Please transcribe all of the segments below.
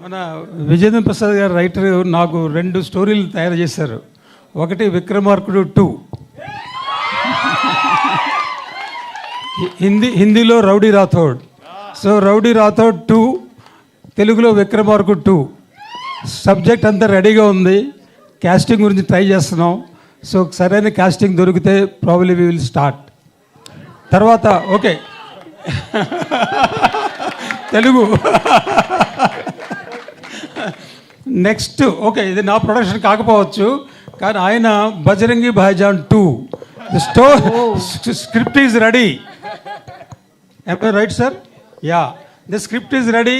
మన విజయేంద్ర ప్రసాద్ గారు రైటర్ నాకు 2 స్టోరీలు తయారు చేశారు. ఒకటి విక్రమార్కుడు 2, హిందీలో rowdy Rathod. So rowdy Rathod 2, తెలుగులో విక్రమార్కుడు 2. సబ్జెక్ట్ అంతా రెడీగా ఉంది, కాస్టింగ్ గురించి ట్రై చేస్తున్నాం. సో సరైన కాస్టింగ్ దొరికితే ప్రాబబ్లీ వి విల్ స్టార్ట్. తర్వాత ఓకే తెలుగు నెక్స్ట్ ఓకే, ఇది నా ప్రొడక్షన్ కాకపోవచ్చు, కానీ ఆయన Bajrangi Bhaijaan 2 script is ready. Right sir? Yeah, the script is ready.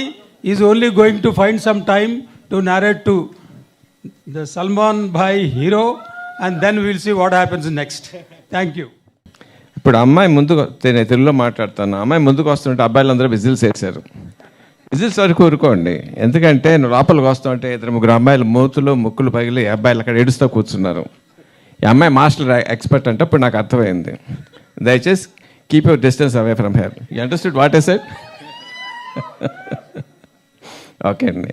Is only going to find some time to narrate to the Salman bhai hero, and then will see what happens next. Thank you. ఇప్పుడు అమ్మాయి ముందుకు, నేను తెలుగులో మాట్లాడుతాను, అమ్మాయి ముందుకు వస్తుంటే అబ్బాయిలందరూ whistles వేశారు. విజిల్స్ వరకు ఊరుకోండి, ఎందుకంటే నువ్వు లోపలికి వస్తుంటే 2-3 అమ్మాయిలు మూతులు ముక్కులు పగిలి అబ్బాయిలు అక్కడ ఏడుస్తూ కూర్చున్నారు. ఈ అమ్మాయి మాస్టర్ ఎక్స్పర్ట్ అంటే ఇప్పుడు నాకు అర్థమైంది. దయచేసి keep your distance away from here. You understood what I said? Okay అండి.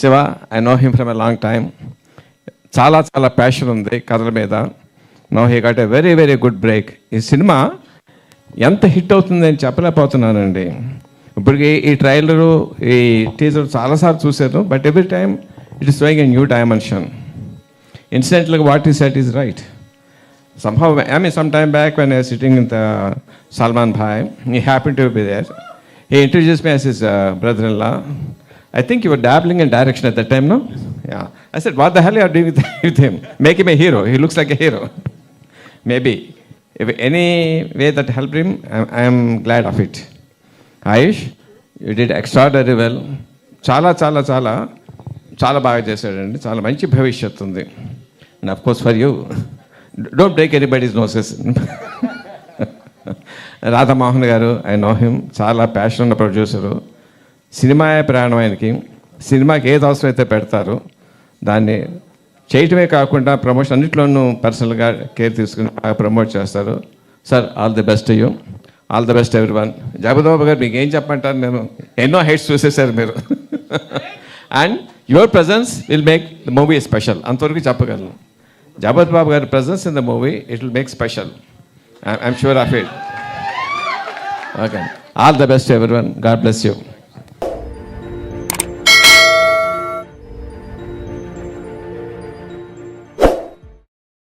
Shiva, I know him from a long time. చాలా చాలా ప్యాషన్ ఉంది కథల మీద. No he got a very very good break. ఈ సినిమా ఎంత హిట్ అవుతుంది అని చెప్పలేకపోతున్నానండి. ఇప్పటికి ఈ ట్రైలరు, ఈ టీజర్ చాలాసార్లు చూశాను, but every time it is showing a new dimension. Incidentally, what he said is right. Somehow, I mean, some time back when I was sitting in the Salman Bhai, he happened to be there. He introduced me as his brother-in-law. I think you were dabbling in direction at that time, no? Yeah. I said, what the hell are you doing with him? Make him a hero. He looks like a hero. Maybe. If any way that helped him, I am glad of it. Ayush, you did extraordinarily well. చాలా చాలా చాలా చాలా బాగా చేశాడండి. చాలా మంచి భవిష్యత్తు ఉంది. And of course for you, don't break anybody's noses. Radha Mohan గారు, ఐ నో హిమ్, చాలా ప్యాషన్ ఉన్న ప్రొడ్యూసరు. సినిమా ప్రయాణం ఆయనకి. సినిమాకి ఏది అవసరం అయితే పెడతారు, దాన్ని చేయటమే కాకుండా ప్రమోషన్ అన్నింటిలోనూ పర్సనల్గా కేర్ తీసుకుని బాగా ప్రమోట్ చేస్తారు. Sir, all the best you. All the best everyone. Jagapathi Babu garu, మీకు ఏం చెప్పంటారు, నేను ఎన్నో హైట్స్ చూసేసారు మీరు. And your presence will make the movie special. అంతవరకు చెప్పగలను. జగపతి బాబు గారి presence in the movie, it will make special. I'm sure of it. Okay, all the best everyone. God bless you.